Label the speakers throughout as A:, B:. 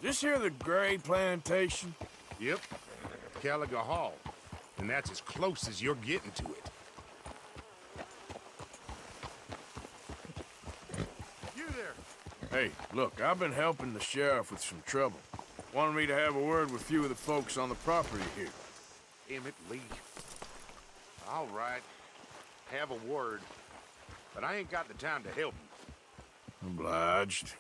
A: This here the Gray Plantation?
B: Yep, Caliga Hall. And that's as close as you're getting to it. You there!
A: Hey, look, I've been helping the sheriff with some trouble. Wanted me to have a word with a few of the folks on the property here.
B: Damn it, Lee. All right. Have a word. But I ain't got the time to help you.
A: Obliged.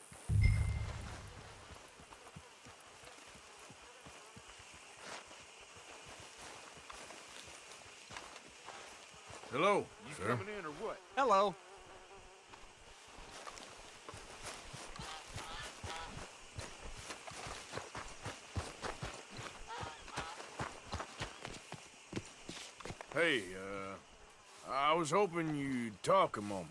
A: Hello,
B: You
A: sir.
B: coming in or what?
C: Hello.
A: Hey, I was hoping you'd talk a moment.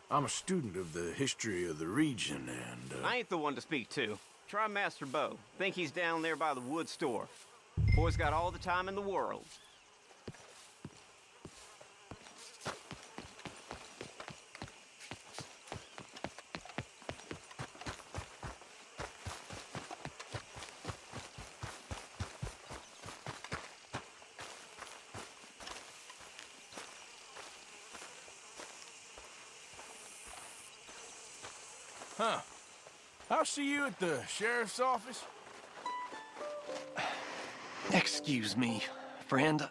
A: I'm a student of the history of the region, and,
C: I ain't the one to speak to. Try Master Bo. Think he's down there by the wood store. Boy's got all the time in the world.
A: Huh. I'll see you at the sheriff's office.
D: Excuse me, friend.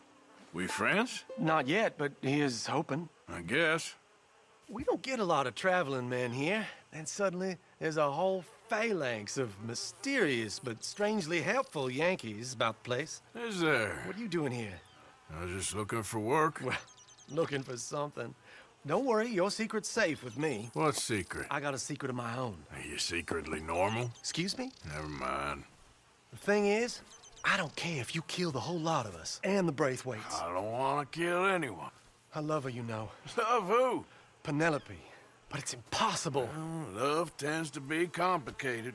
A: We friends?
D: Not yet, but he is hoping.
A: I guess.
D: We don't get a lot of traveling men here, and suddenly there's a whole phalanx of mysterious but strangely helpful Yankees about the place.
A: Is there?
D: What are you doing here?
A: I was just looking for work.
D: Well, looking for something. Don't worry, your secret's safe with me.
A: What secret?
D: I got a secret of my own.
A: Are you secretly normal?
D: Excuse me?
A: Never mind.
D: The thing is, I don't care if you kill the whole lot of us, and the Braithwaites.
A: I don't want to kill anyone.
D: I love her, you know.
A: Love who?
D: Penelope. But it's impossible.
A: Well, love tends to be complicated.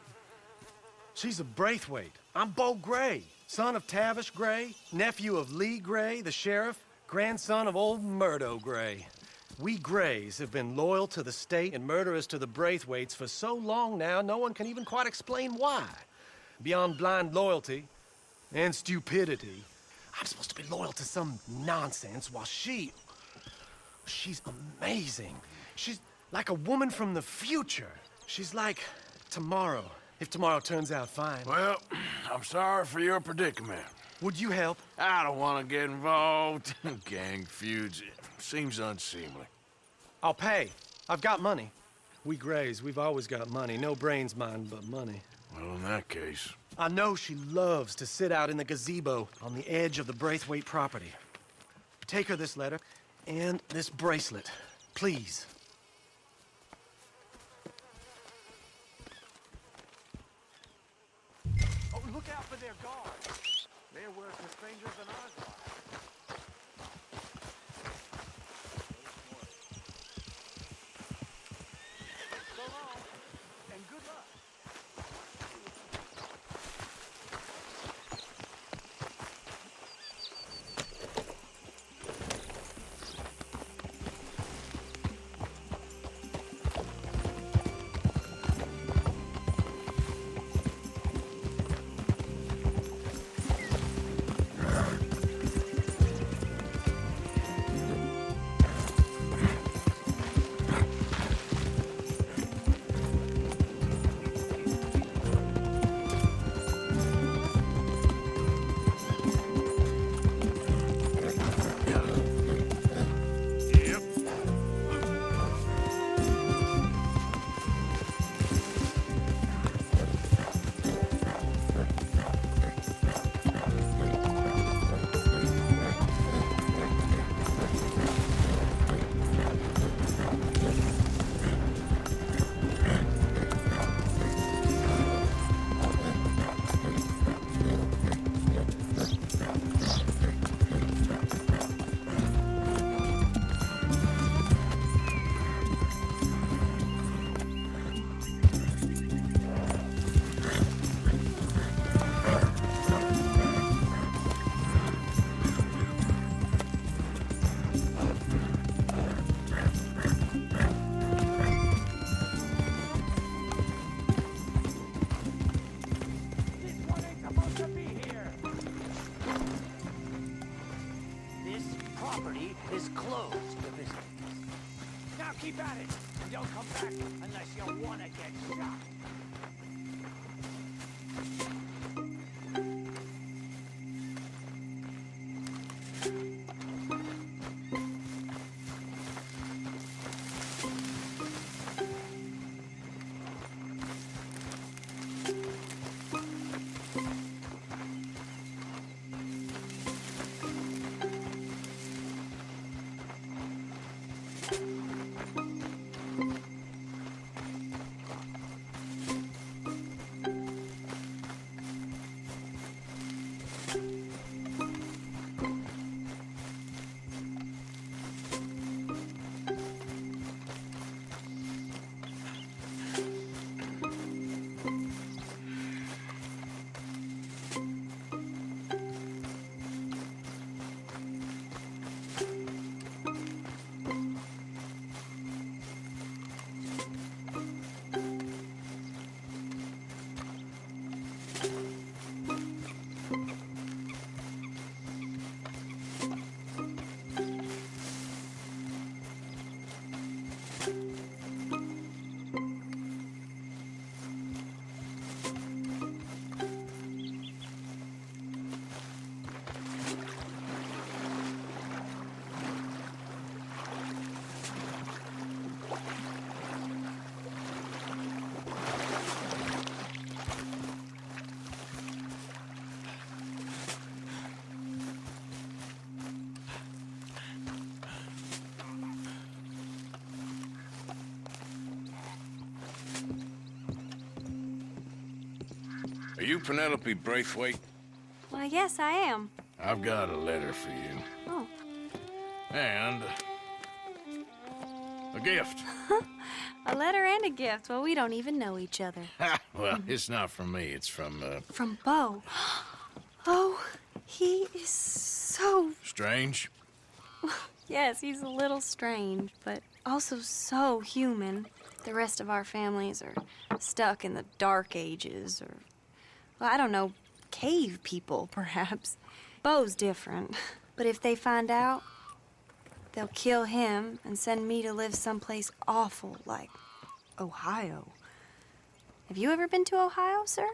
D: She's a Braithwaite. I'm Bo Gray, son of Tavish Gray, nephew of Lee Gray, the sheriff, grandson of old Murdo Gray. We Grays have been loyal to the state and murderous to the Braithwaites for so long now, no one can even quite explain why. Beyond blind loyalty and stupidity, I'm supposed to be loyal to some nonsense while she's amazing. She's like a woman from the future. She's like tomorrow, if tomorrow turns out fine.
A: Well, I'm sorry for your predicament.
D: Would you help?
A: I don't want to get involved in gang feuds. It seems unseemly.
D: I'll pay. I've got money. We Grays, we've always got money. No brains, mind, but money.
A: Well, in that case...
D: I know she loves to sit out in the gazebo on the edge of the Braithwaite property. Take her this letter and this bracelet, please. Oh, look out for their guards. They're worse for strangers than ours are. So long, and good luck.
E: property is closed to visitors. Now keep at it, and don't come back unless you want to get shot.
A: Are you Penelope Braithwaite?
F: Well, yes, I am.
A: I've got a letter for you.
F: Oh.
A: And a gift.
F: A letter and a gift. Well, we don't even know each other.
A: Well, it's not from me. It's from,
F: From Bo. Oh, he is so...
A: Strange.
F: Yes, he's a little strange, but also so human. The rest of our families are stuck in the Dark Ages, or, well, I don't know, cave people, perhaps. Bo's different. But if they find out, they'll kill him and send me to live someplace awful like Ohio. Have you ever been to Ohio, sir?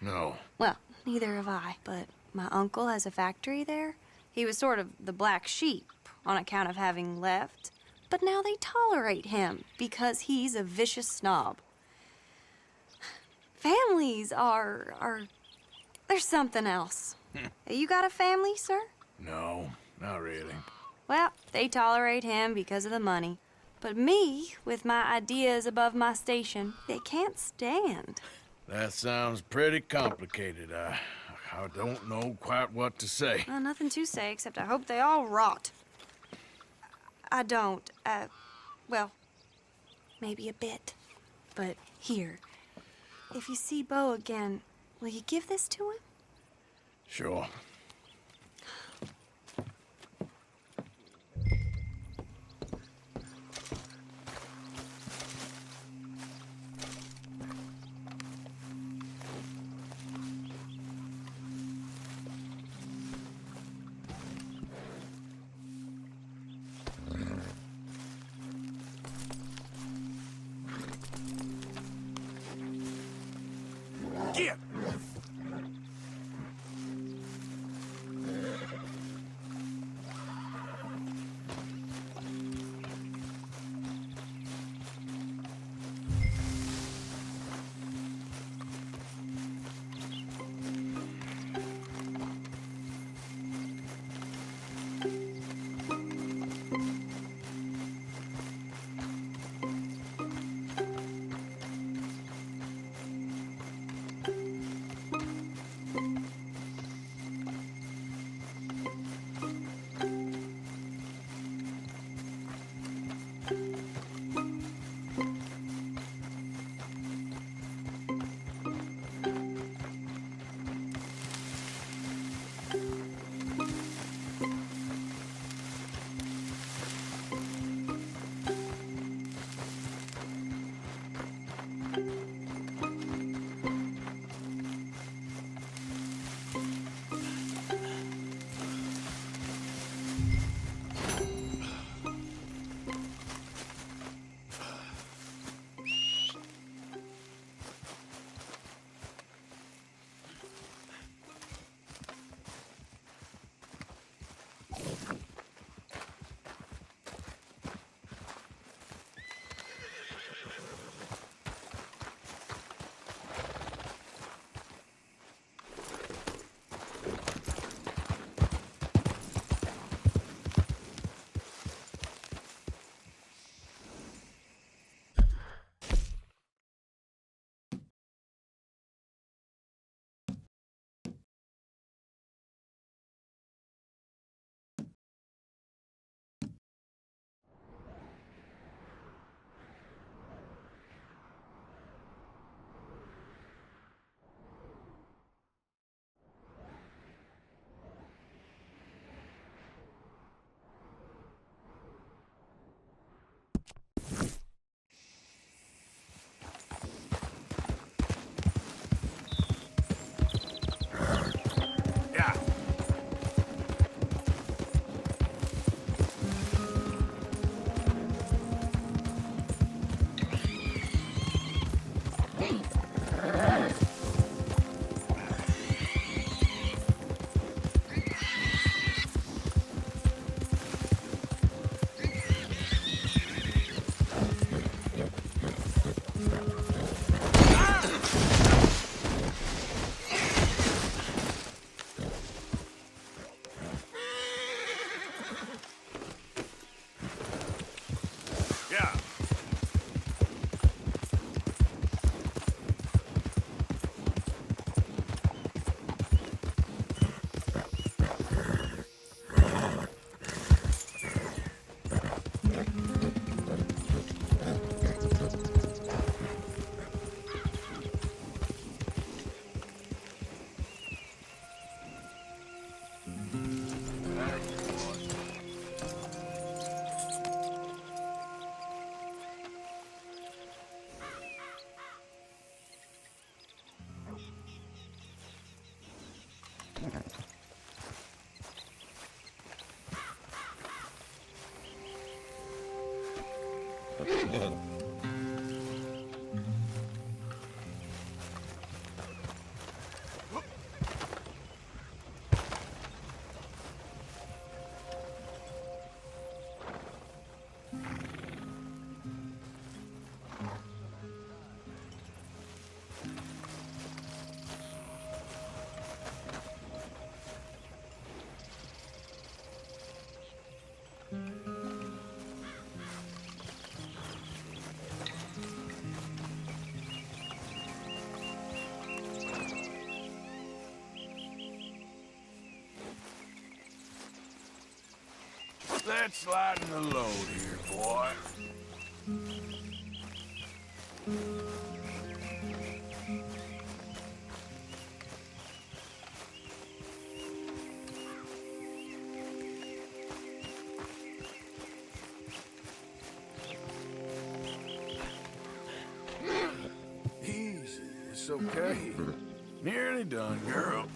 A: No.
F: Well, neither have I, but my uncle has a factory there. He was sort of the black sheep on account of having left, but now they tolerate him because he's a vicious snob. Families are there's something else. You got a family, sir?
A: No, not really.
F: Well, they tolerate him because of the money. But me, with my ideas above my station, they can't stand.
A: That sounds pretty complicated. I don't know quite what to say.
F: Well, nothing to say, except I hope they all rot. I don't. Well, maybe a bit. But here, if you see Bo again, will you give this to him?
A: Sure.
B: Get!
A: Let's lighten the load here, boy. Easy, it's okay. Nearly done, girl.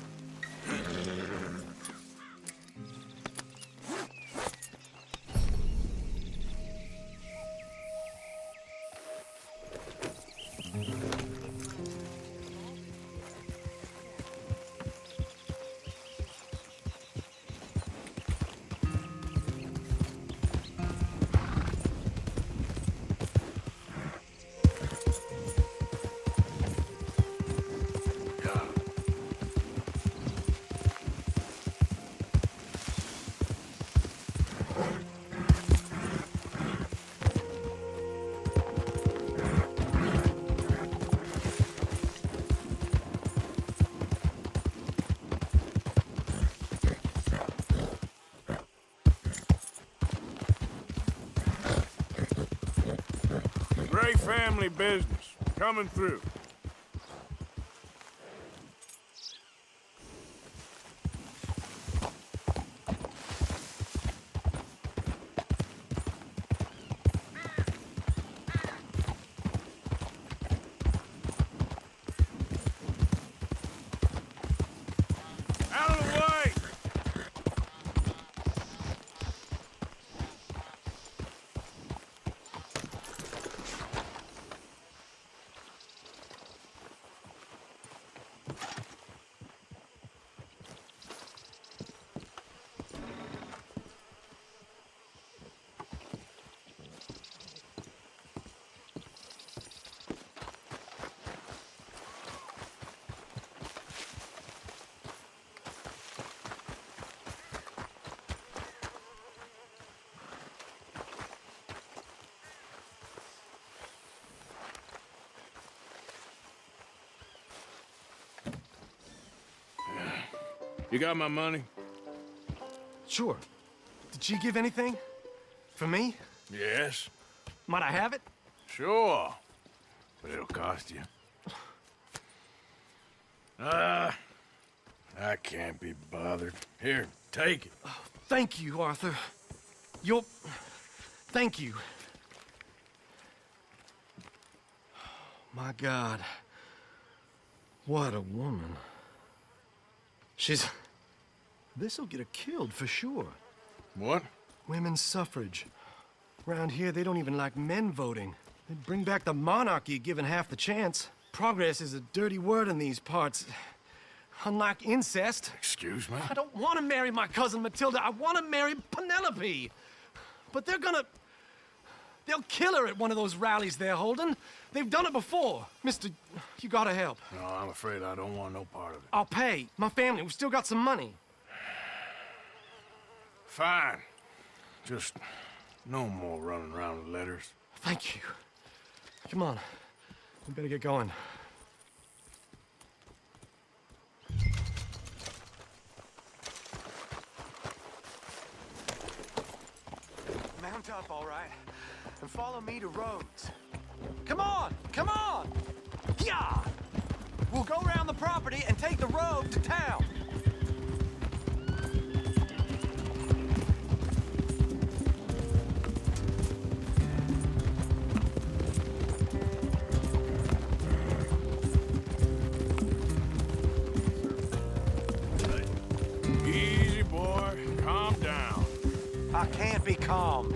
A: Great family business. Coming through. Out of the way! You got my money?
D: Sure. Did she give anything? For me?
A: Yes.
D: Might I have it?
A: Sure. But it'll cost you. I can't be bothered. Here, take it.
D: Thank you, Arthur. You'll... Thank you. My God. What a woman. She's... This'll get her killed for sure.
A: What?
D: Women's suffrage. Around here, they don't even like men voting. They'd bring back the monarchy given half the chance. Progress is a dirty word in these parts. Unlike incest.
A: Excuse me?
D: I don't want to marry my cousin Matilda. I want to marry Penelope. But they're gonna... They'll kill her at one of those rallies they're holding. They've done it before. Mister, you gotta help.
A: No, I'm afraid I don't want no part of it.
D: I'll pay. My family, we've still got some money.
A: Fine. Just no more running around with letters.
D: Thank you. Come on. We better get going. Mount up, all right? And follow me to Rhodes. Come on! Come on! Yeah! We'll go around the property and take the road to town.
A: Easy, boy. Calm down.
D: I can't be calm.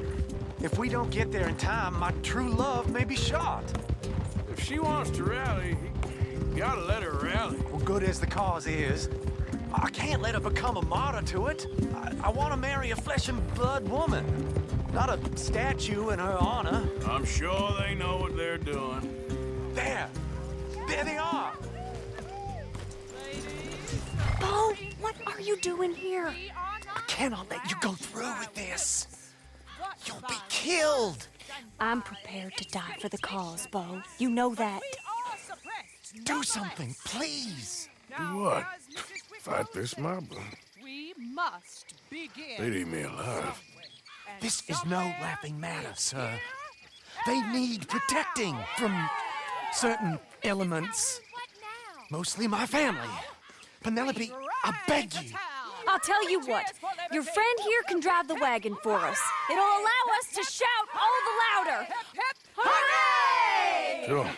D: If we don't get there in time, my true love may be shot.
A: If she wants to rally, you gotta let her rally.
D: Well, good as the cause is, I can't let her become a martyr to it. I want to marry a flesh and blood woman, not a statue in her honor.
A: I'm sure they know what they're doing.
D: There they are.
F: Bo, what are you doing here?
D: I cannot let you go through with this. You'll be killed.
F: I'm prepared to die for the cause, Bo. You know that.
D: Do something, please.
A: Do what? Fight this mob?
E: We must begin.
A: They'd eat me alive.
D: This is no laughing matter, sir. They need protecting from certain elements. Mostly my family. Penelope, I beg you.
F: I'll tell you what. Your friend here can drive the wagon for us. It'll allow us to shout all the louder. Hooray!
A: Sure.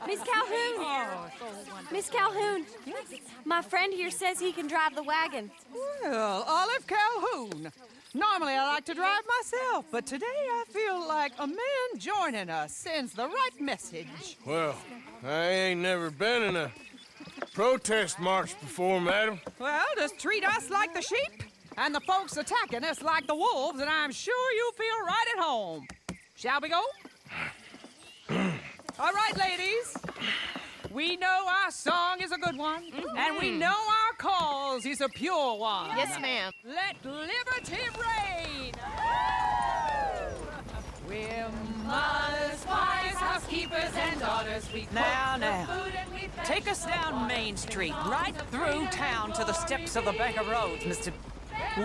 F: Miss Calhoun! Miss Calhoun! My friend here says he can drive the wagon.
E: Well, Olive Calhoun. Normally I like to drive myself, but today I feel like a man joining us sends the right message.
A: Well, I ain't never been in a protest march before, madam.
E: Well, just treat us like the sheep, and the folks attacking us like the wolves, and I'm sure you'll feel right at home. Shall we go? All right, ladies. We know our song is a good one, and we know our cause is a pure one.
G: Yes, ma'am.
E: Let liberty reign! We're mothers, wives, housekeepers, and daughters. We now. Take us down Main Street, right through town to the steps of the Bank of Roads, Mr.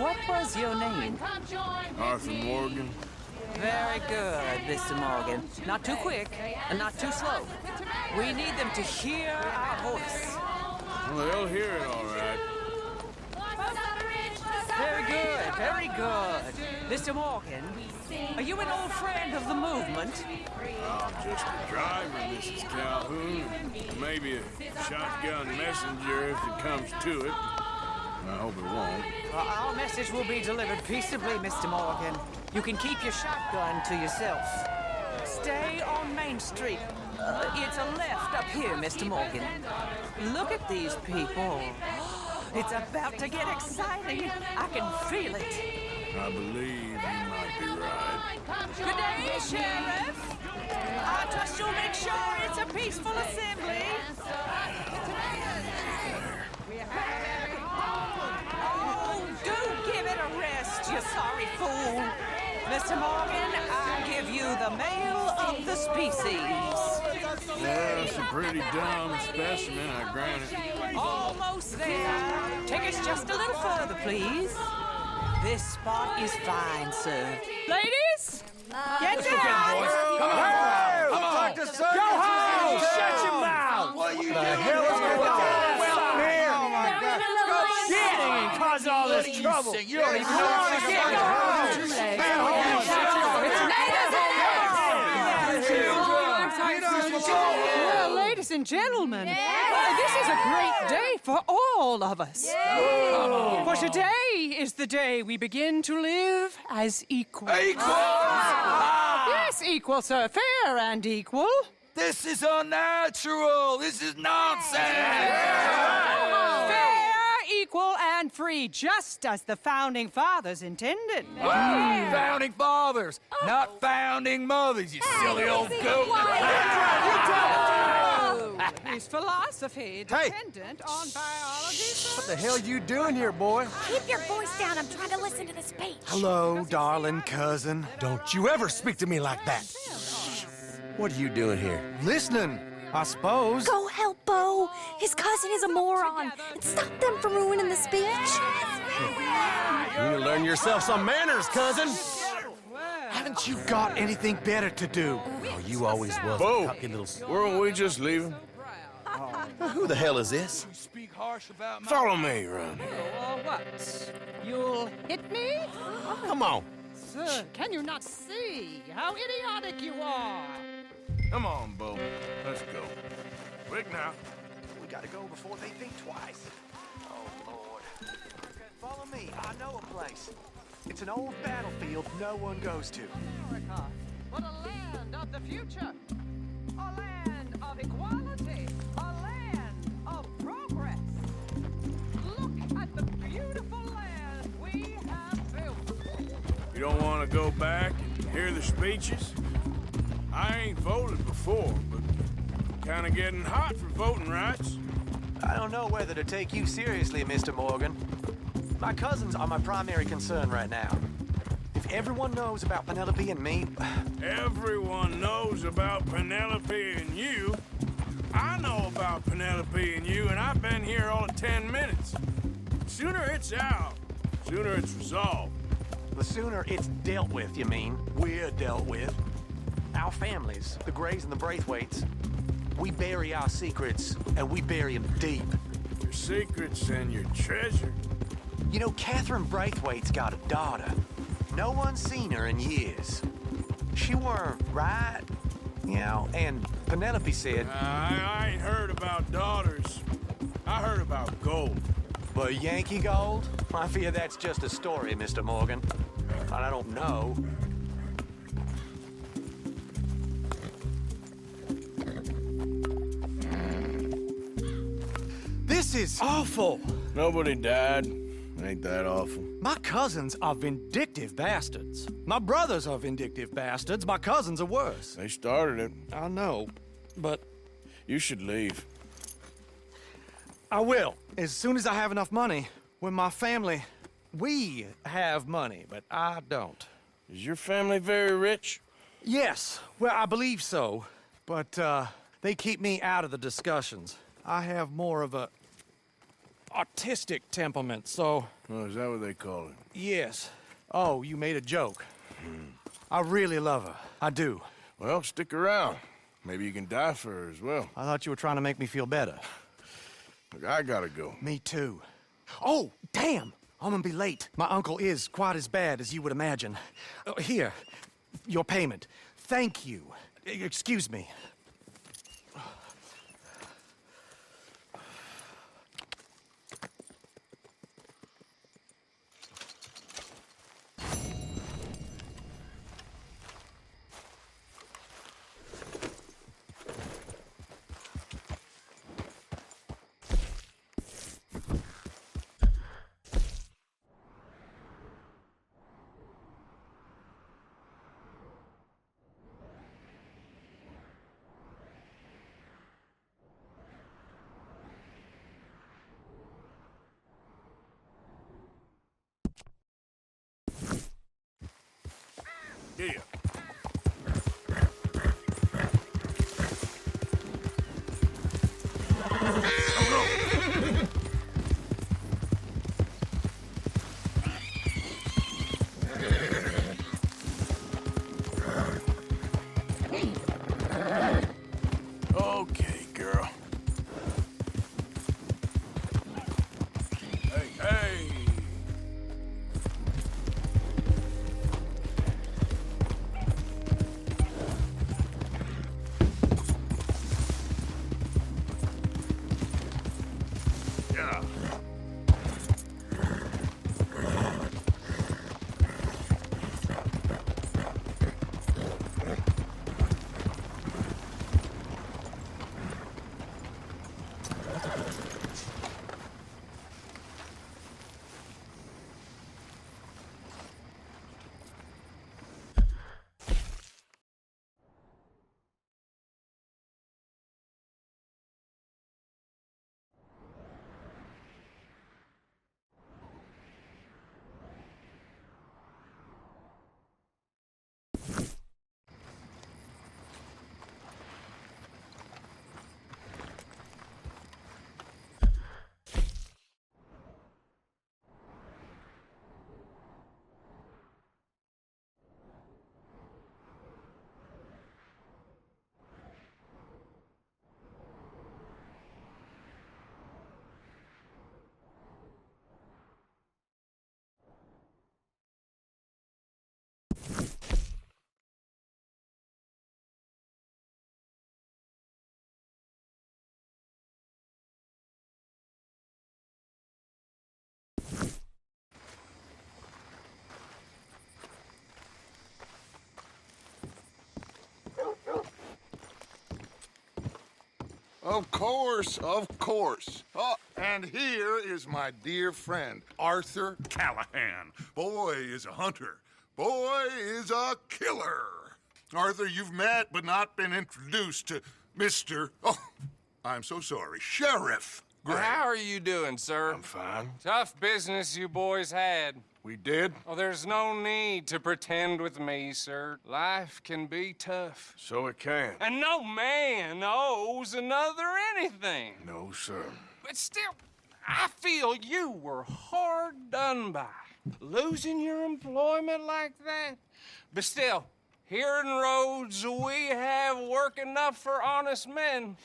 E: What was your name?
A: Arthur Morgan.
E: Very good, Mr. Morgan. Not too quick and not too slow. We need them to hear our voice.
A: Well, they'll hear it all right.
E: Very good, very good. Mr. Morgan, are you an old friend of the movement?
A: I'm just a driver, Mrs. Calhoun. Maybe a shotgun messenger if it comes to it. I hope it won't.
E: Our message will be delivered peaceably, Mr. Morgan. You can keep your shotgun to yourself. Stay on Main Street. It's a left up here, Mr. Morgan. Look at these people. It's about to get exciting. I can feel it.
A: I believe you might be right.
E: Good day, Sheriff. I trust you'll make sure it's a peaceful assembly. Oh, do give it a rest, you sorry fool. Mr. Morgan, I give you the male of the species.
A: Yeah, it's a pretty dumb specimen, I grant it.
E: Almost there. Take us just a little further, please. This spot is fine, sir. Ladies, get down.
D: Come on! Go home! Shut your mouth! What are you doing? The hell is going on? Well, here! Oh, my God. Go shit and cause all this trouble. You don't even know what's going on.
E: Well, ladies and gentlemen, this is a great day for all of us. For today is the day we begin to live as equals. Yes, equal, sir. Fair and equal.
H: This is unnatural. This is nonsense.
E: Fair, equal, and free, just as the Founding Fathers intended.
H: Founding fathers, not founding mothers, you silly old goat.
E: Is philosophy dependent on biology?
D: What the hell you doing here, boy?
F: Keep your voice down. I'm trying to listen to the speech.
D: Hello, darling cousin. Don't you ever speak to me like that.
I: What are you doing here?
D: Listening, I suppose.
F: Go help Bo. His cousin is a moron. And stop them from ruining the speech.
D: You need to learn yourself some manners, cousin. Haven't you got anything better to do?
I: Oh, you always was
A: Bo,
I: a cocky little...
A: weren't we just leaving?
I: Who the hell is this?
H: Speak harsh about my...
A: Follow me around here.
E: Or what? You'll hit me?
I: Come on.
E: Sir, can you not see how idiotic you are?
A: Come on, Bo. Let's go. Quick now.
D: We gotta go before they think twice. Oh, Lord. Follow me. I know a place.
G: It's an old battlefield no one goes to.
E: America, but a land of the future. A land of equality. A land of progress. Look at the beautiful land we have built.
A: You don't want to go back and hear the speeches? I ain't voted before, but kind of getting hot for voting rights.
G: I don't know whether to take you seriously, Mr. Morgan. My cousins are my primary concern right now. If everyone knows about Penelope and me...
A: Everyone knows about Penelope and you. I know about Penelope and you, and I've been here all of 10 minutes. Sooner it's out, sooner it's resolved.
G: The sooner it's dealt with, you mean? We're dealt with. Our families, the Grays and the Braithwaites, we bury our secrets, and we bury them deep.
A: Your secrets and your treasure.
G: You know, Catherine Braithwaite's got a daughter. No one's seen her in years. She weren't right, you know, and Penelope said...
A: I ain't heard about daughters. I heard about gold.
G: But Yankee gold? I fear that's just a story, Mr. Morgan. And I don't know. This is awful.
A: Nobody died. Ain't that awful?
G: My cousins are vindictive bastards. My brothers are vindictive bastards. My cousins are worse.
A: They started it.
G: I know, but...
A: You should leave.
G: I will, as soon as I have enough money. When my family... We have money, but I don't.
A: Is your family very rich?
G: Yes, well, I believe so. But, they keep me out of the discussions. I have more of a... artistic temperament, so...
A: Oh, is that what they call it?
G: Yes. Oh, you made a joke. I really love her. I do.
A: Well, stick around. Maybe you can die for her as well.
G: I thought you were trying to make me feel better.
A: Look, I gotta go.
G: Me too. Oh, damn! I'm gonna be late. My uncle is quite as bad as you would imagine. Here, your payment. Thank you. Excuse me.
A: Here. Okay, girl. Hey, hey!
J: Of course, of course. Oh, and here is my dear friend, Arthur Callahan. Boy is a hunter. Boy is a killer. Arthur, you've met but not been introduced to Mr. Oh, I'm so sorry, Sheriff Gray.
K: How are you doing, sir?
J: I'm fine.
K: Tough business you boys had.
J: We did?
K: Oh, there's no need to pretend with me, sir. Life can be tough.
J: So it can.
K: And no man owes another anything.
J: No, sir.
K: But still, I feel you were hard done by. Losing your employment like that. But still, here in Rhodes, we have work enough for honest men.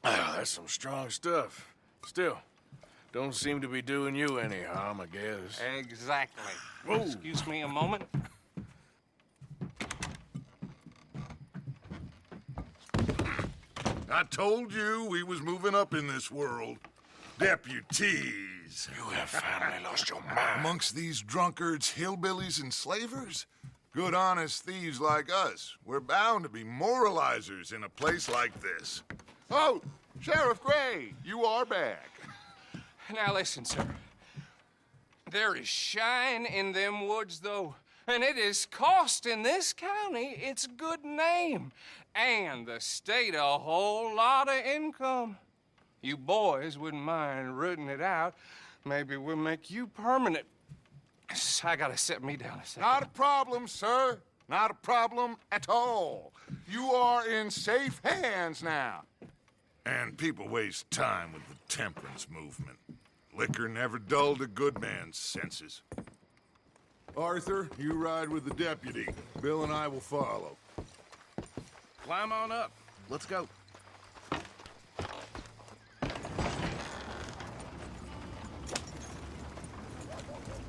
A: Ah, that's some strong stuff. Still, don't seem to be doing you any harm, I guess.
K: Exactly.
A: Whoa.
K: Excuse me a moment.
J: I told you we was moving up in this world. Deputies.
A: You have finally lost your mind.
J: Amongst these drunkards, hillbillies, and slavers? Good, honest thieves like us. We're bound to be moralizers in a place like this. Oh, Sheriff Gray, you are back.
K: Now listen, sir. There is shine in them woods, though, and it is costing this county its good name and the state a whole lot of income. You boys wouldn't mind rooting it out. Maybe we'll make you permanent. I gotta sit me down a second.
J: Not a problem, sir. Not a problem at all. You are in safe hands now. And people waste time with the temperance movement. Liquor never dulled a good man's senses. Arthur, you ride with the deputy. Bill and I will follow.
I: Climb on up. Let's go.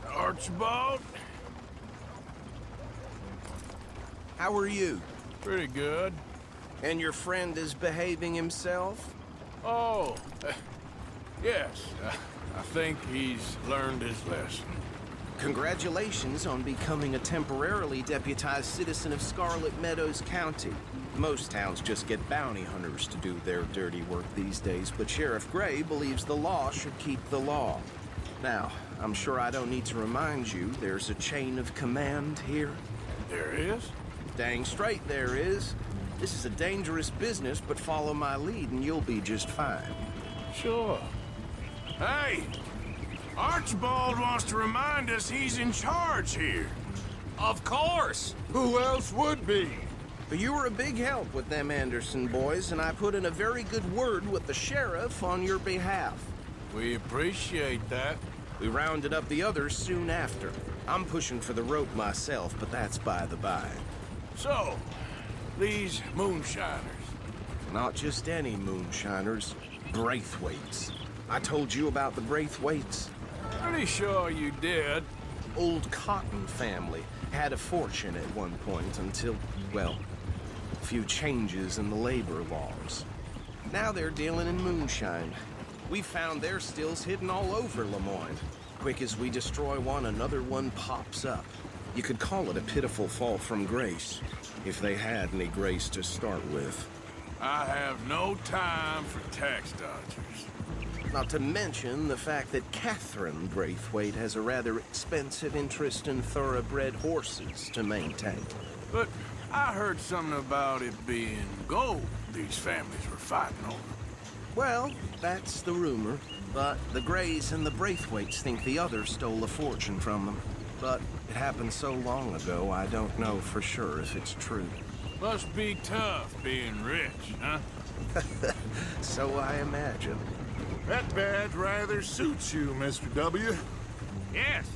A: Archibald?
I: How are you?
A: Pretty good.
I: And your friend is behaving himself?
A: Oh, yes. I think he's learned his lesson.
L: Congratulations on becoming a temporarily deputized citizen of Scarlet Meadows County. Most towns just get bounty hunters to do their dirty work these days, but Sheriff Gray believes the law should keep the law. Now, I'm sure I don't need to remind you, there's a chain of command here.
A: There is?
L: Dang straight there is. This is a dangerous business, but follow my lead and you'll be just fine.
A: Sure. Hey! Archibald wants to remind us he's in charge here.
K: Of course!
J: Who else would be?
L: You were a big help with them Anderson boys, and I put in a very good word with the sheriff on your behalf.
A: We appreciate that.
L: We rounded up the others soon after. I'm pushing for the rope myself, but that's by the by.
A: So, these moonshiners.
L: Not just any moonshiners, Braithwaites. I told you about the Braithwaites.
A: Pretty sure you did.
L: Old Cotton family had a fortune at one point until, well, a few changes in the labor laws. Now they're dealing in moonshine. We found their stills hidden all over Lemoyne. Quick as we destroy one, another one pops up. You could call it a pitiful fall from grace, if they had any grace to start with.
A: I have no time for tax dodgers.
L: Not to mention the fact that Catherine Braithwaite has a rather expensive interest in thoroughbred horses to maintain.
A: But I heard something about it being gold these families were fighting over.
L: Well, that's the rumor. But the Grays and the Braithwaites think the others stole a fortune from them. But it happened so long ago, I don't know for sure if it's true.
A: Must be tough being rich, huh?
L: So I imagine.
J: That badge rather suits you, Mr. W.
B: Yes.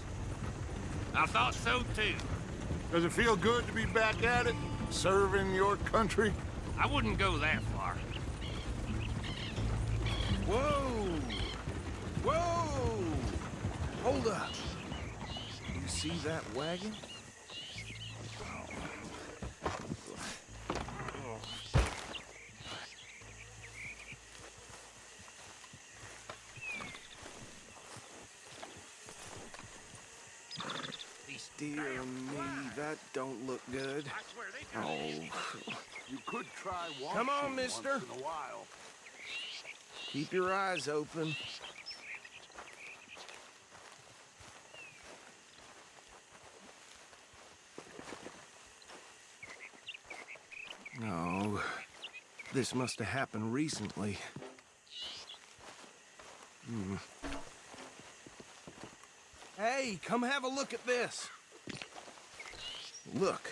B: I thought so, too.
J: Does it feel good to be back at it, serving your country?
B: I wouldn't go that far.
L: Whoa! Whoa! Hold up. You see that wagon? Dear me, that don't look good. Oh.
J: You could try one.
L: Come on, mister.
J: Once in a while.
I: Keep your eyes open. No, this must have happened recently. Hey, come have a look at this. Look,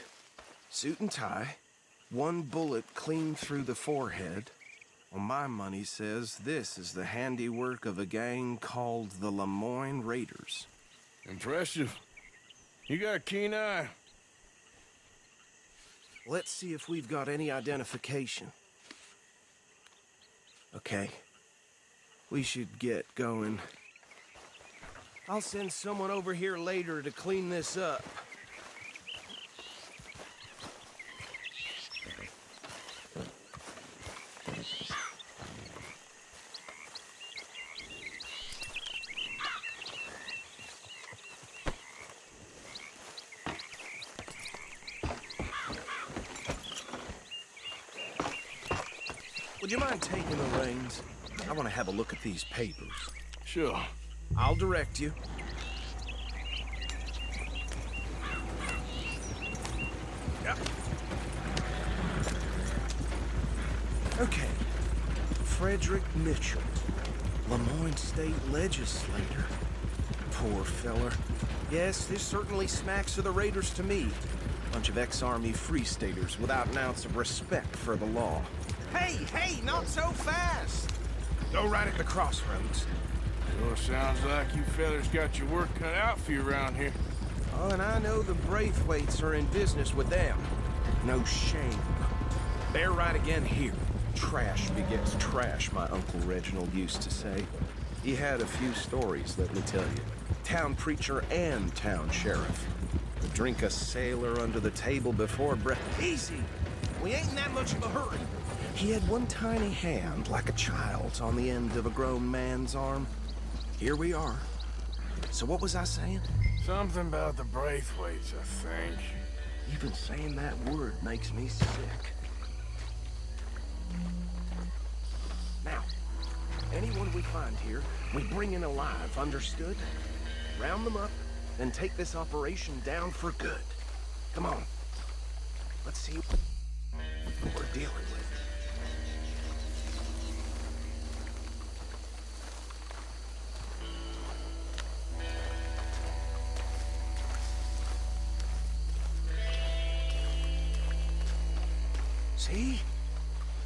I: suit and tie, one bullet clean through the forehead. Well, my money says this is the handiwork of a gang called the Lemoyne Raiders.
A: Impressive. You got a keen eye.
I: Let's see if we've got any identification. Okay. We should get going. I'll send someone over here later to clean this up. Would you mind taking the reins? I want to have a look at these papers.
A: Sure.
I: I'll direct you.
A: Yep.
I: Okay. Frederick Mitchell, Lemoyne State Legislator. Poor feller. Yes, this certainly smacks of the Raiders to me. Bunch of ex-Army Free Staters without an ounce of respect for the law. Hey, not so fast! Go right at the crossroads.
A: Sure sounds like you fellas got your work cut out for you around here.
I: Oh, and I know the Braithwaites are in business with them. No shame. They're right again here. Trash begets trash, my Uncle Reginald used to say. He had a few stories, let me tell you. Town preacher and town sheriff. Would drink a sailor under the table before Easy! We ain't in that much of a hurry. He had one tiny hand, like a child's, on the end of a grown man's arm. Here we are. So what was I saying?
A: Something about the Braithwaites, I think.
I: Even saying that word makes me sick. Now, anyone we find here, we bring in alive, understood? Round them up, and take this operation down for good. Come on. Let's see what we're dealing with.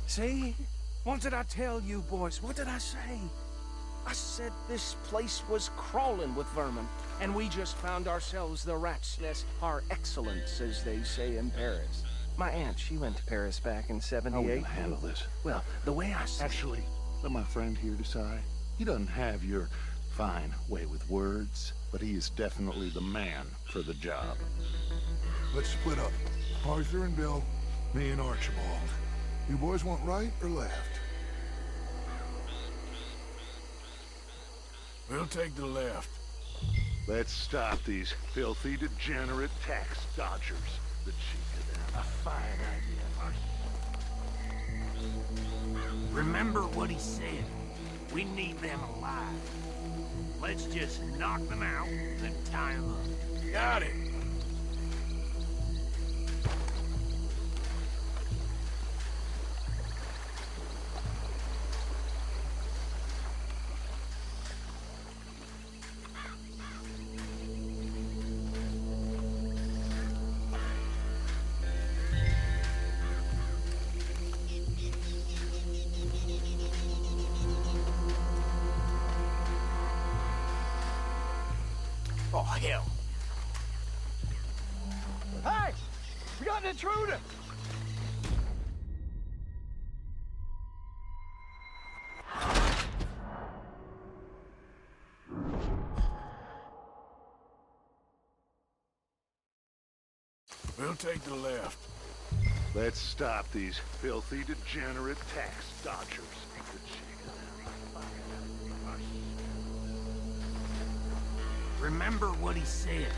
I: See? What did I tell you, boys? What did I say? I said this place was crawling with vermin, and we just found ourselves the rat's nest par excellence, as they say in Paris. My aunt, she went to Paris back in '78.
M: How are we gonna handle this?
I: Well, the way I see
M: Actually, let my friend here decide. He doesn't have your fine way with words, but he is definitely the man for the job.
J: Let's split up. Arthur and Bill, me and Archibald. You boys want right or left?
A: We'll take the left.
M: Let's stop these filthy, degenerate tax dodgers. The cheek of them.
H: A fine idea. Remember what he said. We need them alive. Let's just knock them out and tie them up.
A: Got it.
H: Oh, hell.
G: Hey! We got an intruder!
A: We'll take the left.
M: Let's stop these filthy, degenerate tax dodgers. The cheek of them.
H: Remember what he said.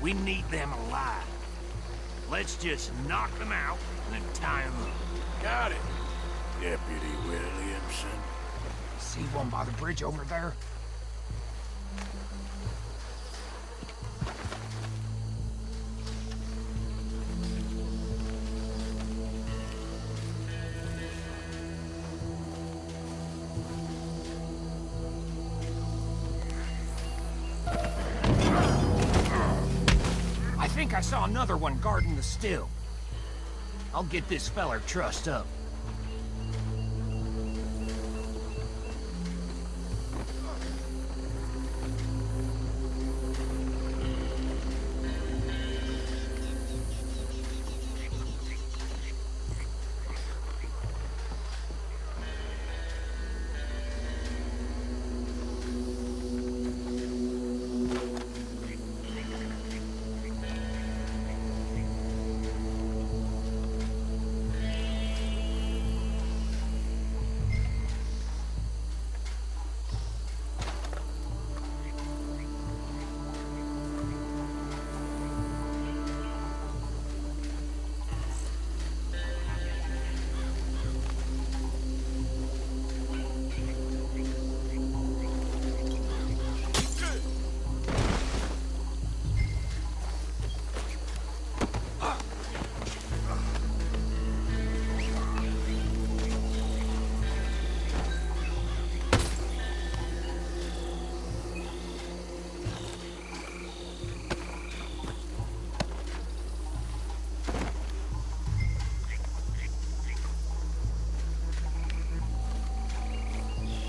H: We need them alive. Let's just knock them out and tie them up.
A: Got it, Deputy Williamson.
H: See one by the bridge over there? I think I saw another one guarding the still. I'll get this feller trussed up.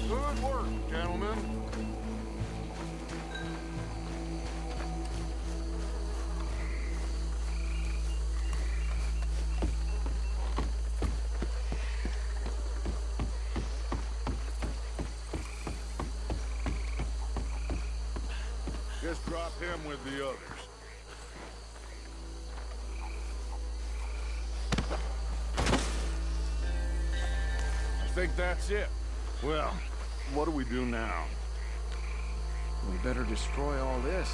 J: Good work, gentlemen. Just drop him with the others. I think that's it. Well, what do we do now?
I: We better destroy all this.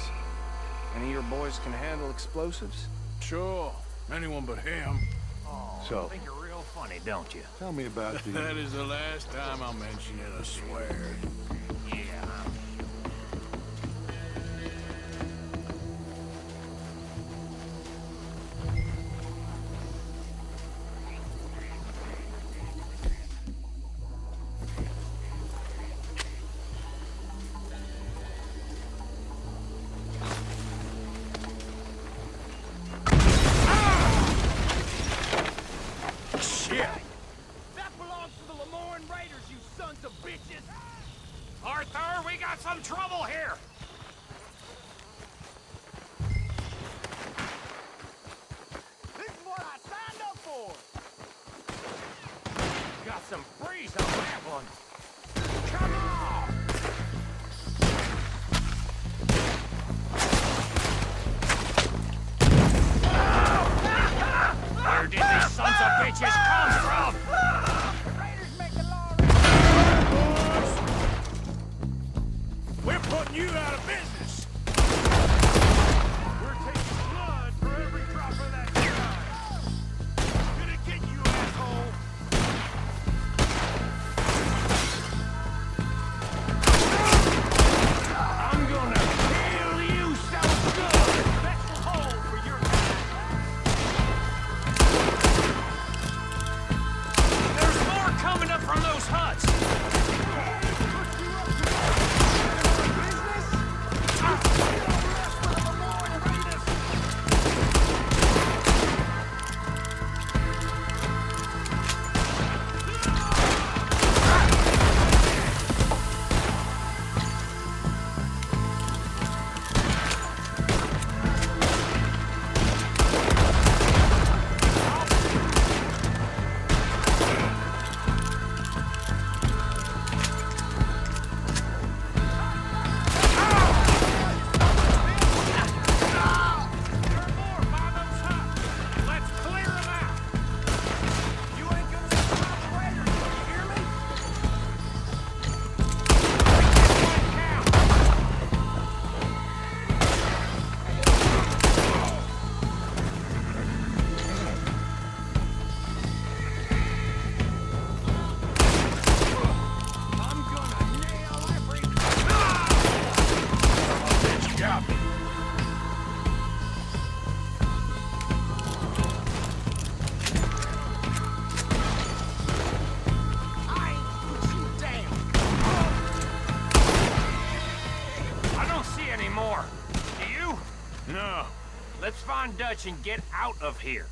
I: Any of your boys can handle explosives?
A: Sure. Anyone but him.
H: Oh,
J: So-
H: I think you're real funny, don't you?
J: Tell me about the...
A: That is the last time I'll mention it, I swear.
H: Yeah.
K: That belongs to the Lemoyne Raiders, you sons of bitches! Arthur, we got some trouble here! This is what I signed up for! Got some breeze on that one! Come on! Where did these sons of bitches come from?
A: We're putting you out of business.
K: We're taking blood for every drop of that crime. Gonna get you, asshole. I'm gonna kill you so good. Special hole for your There's more coming up from those huts.
H: Let's find Dutch and get out of here.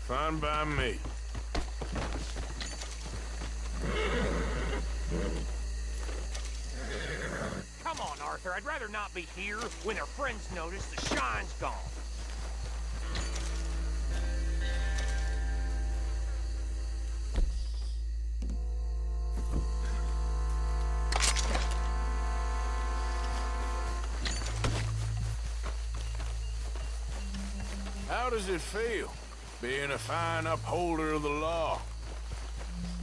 A: Fine by me.
H: Come on, Arthur. I'd rather not be here when our friends notice the shine's gone.
A: How does it feel, being a fine upholder of the law?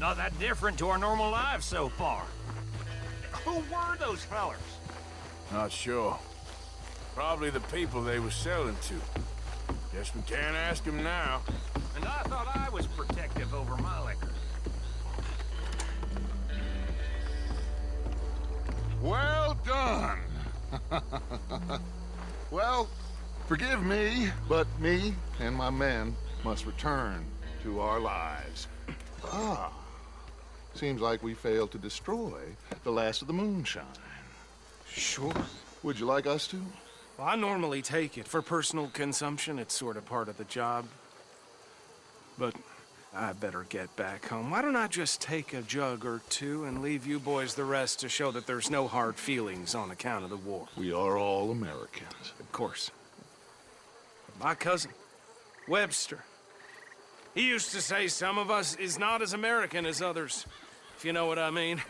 H: Not that different to our normal lives so far. Who were those fellers?
A: Not sure. Probably the people they were selling to. Guess we can't ask them now.
H: And I thought I was protective over my liquor.
J: Well done. Well, forgive me, but me and my men must return to our lives. Ah, seems like we failed to destroy the last of the moonshine.
L: Sure.
J: Would you like us to?
L: Well, I normally take it. For personal consumption, it's sort of part of the job. But I better get back home. Why don't I just take a jug or two and leave you boys the rest to show that there's no hard feelings on account of the war?
J: We are all Americans.
L: Of course. But my cousin, Webster, he used to say some of us is not as American as others, if you know what I mean.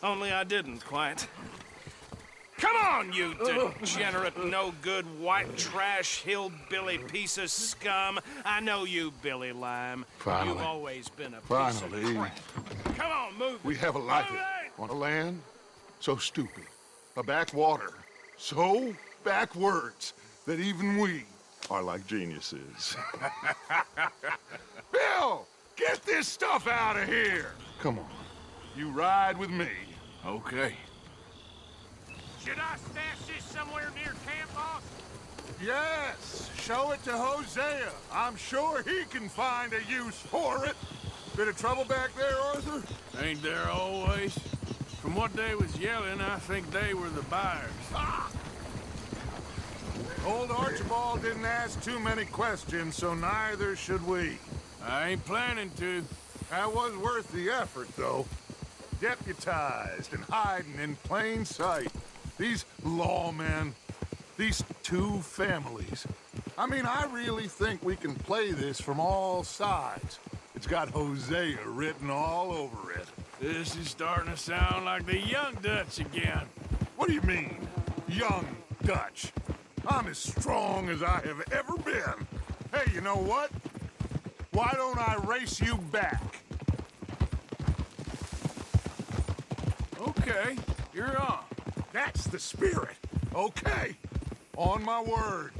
L: Only I didn't quite. Come on, you degenerate, no-good, white trash, hillbilly piece of scum. I know you, Billy Lime.
J: Finally.
L: You've always been a piece of
J: Finally.
L: crap. Come on, move.
J: We have a life on a land so stupid, a backwater so backwards that even we are like geniuses. Bill, get this stuff out of here. Come on, you ride with me.
A: Okay.
H: Should I stash this somewhere near camp, boss?
J: Yes, show it to Hosea. I'm sure he can find a use for it. Bit of trouble back there, Arthur?
A: Ain't there always? From what they was yelling, I think they were the buyers.
J: Ah! Old Archibald didn't ask too many questions, so neither should we.
A: I ain't planning to.
J: That was worth the effort, though. Deputized and hiding in plain sight. These lawmen, these two families. I mean, I really think we can play this from all sides. It's got Hosea written all over it.
A: This is starting to sound like the young Dutch again.
J: What do you mean, young Dutch? I'm as strong as I have ever been. Hey, you know what? Why don't I race you back?
A: Okay, you're on.
J: That's the spirit. Okay. On my word.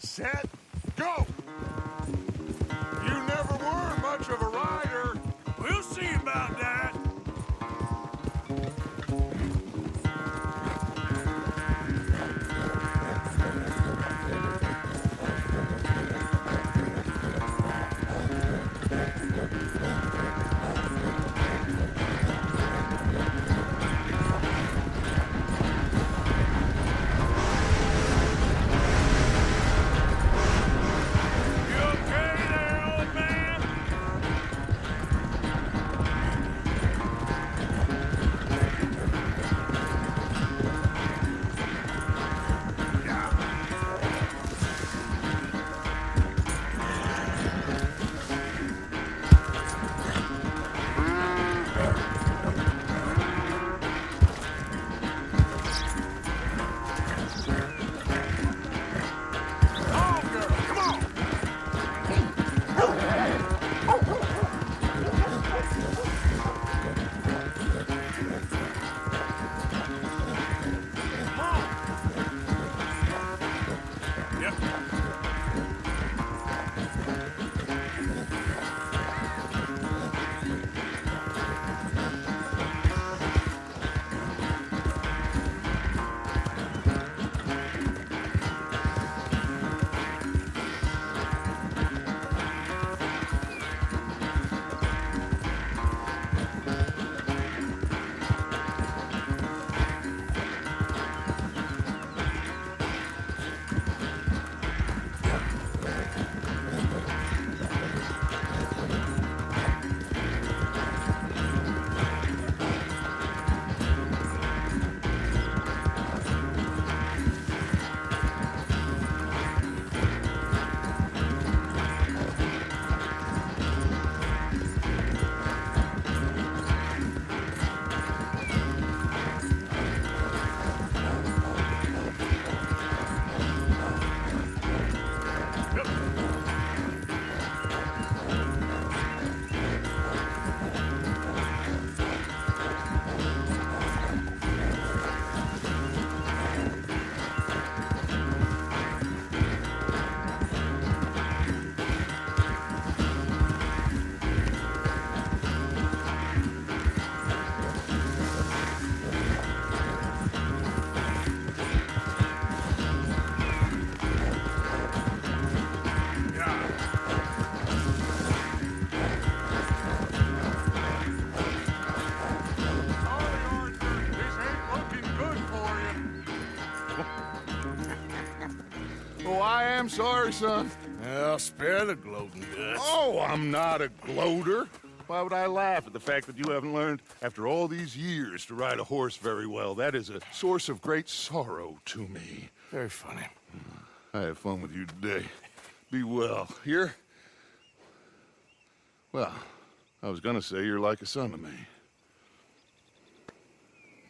J: Set, go! You never were much of a rider.
A: We'll see about that. You okay
J: damn sorry, son.
A: Well, spare the gloating guts.
J: Oh, I'm not a gloater. Why would I laugh at the fact that you haven't learned, after all these years, to ride a horse very well? That is a source of great sorrow to me.
A: Very funny.
J: I had fun with you today. Be well. Here? Well, I was gonna say you're like a son to me.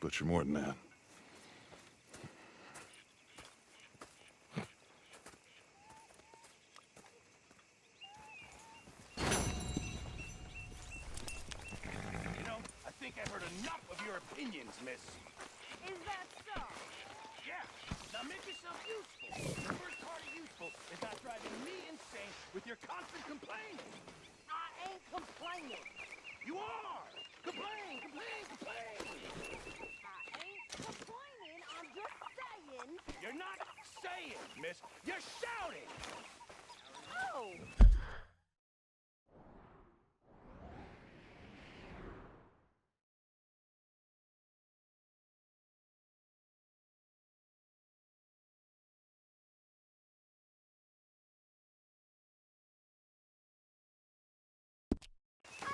J: But you're more than that.
H: I think I've heard enough of your opinions, miss.
N: Is that so?
H: Yeah. Now make yourself useful. The first part of useful is not driving me insane with your constant complaining.
N: I ain't complaining.
H: You are! Complain, complain, complain!
N: I ain't complaining. I'm just saying.
H: You're not saying, miss. You're shouting!
N: Oh!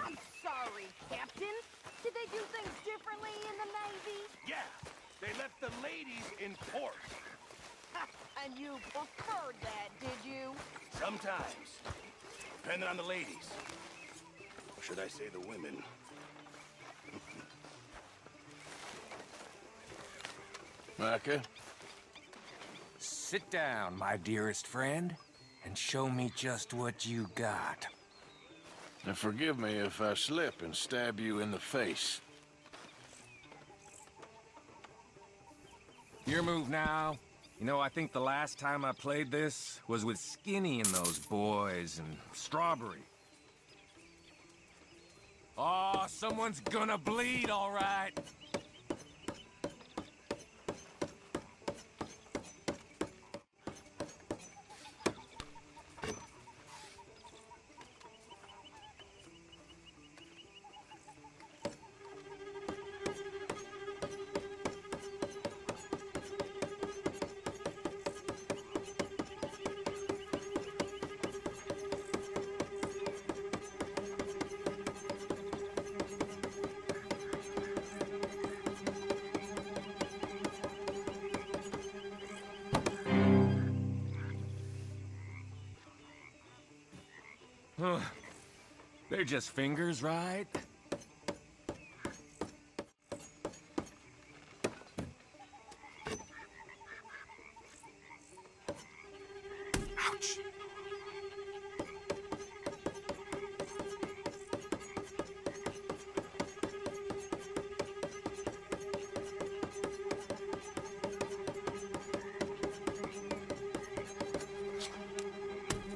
N: I'm sorry, Captain. Did they do things differently in the Navy?
H: Yeah, they left the ladies in port.
N: And you preferred that, did you?
H: Sometimes. Depending on the ladies. Or should I say the women?
I: Micah?
O: Sit down, my dearest friend, and show me just what you got.
I: Now forgive me if I slip and stab you in the face.
O: Your move now. You know, I think the last time I played this was with Skinny and those boys and Strawberry. Oh, someone's gonna bleed, all right. They're just fingers, right? Ouch.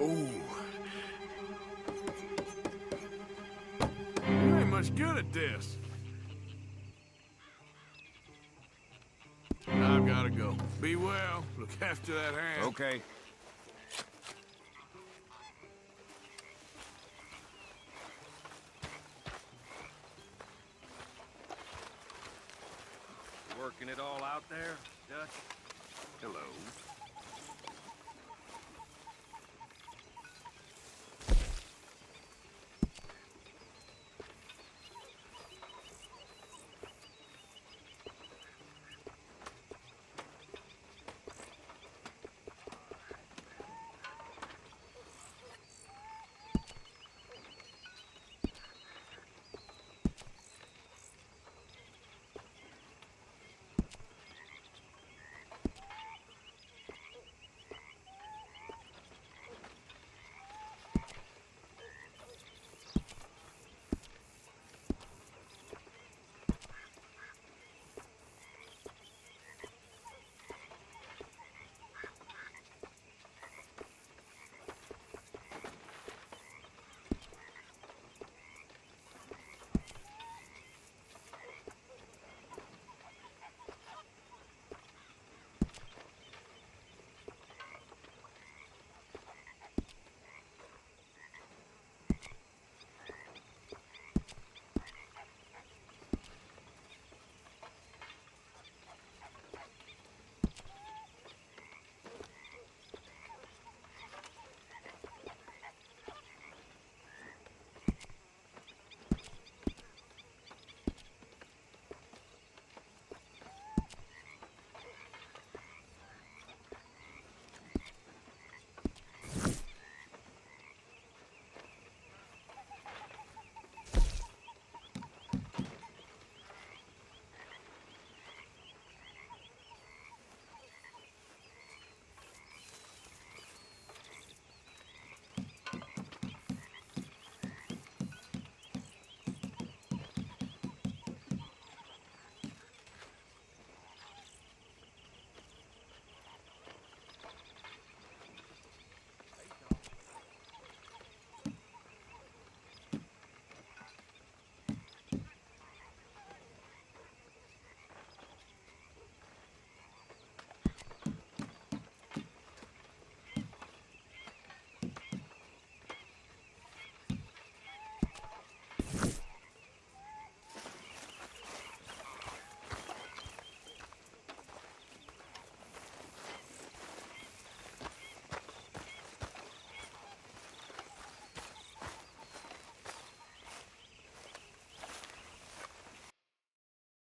I: Ooh.
A: You ain't much good at this. I've gotta go. Be well. Look after that hand.
O: Okay.
C: Working it all out there, Dutch?
J: Hello.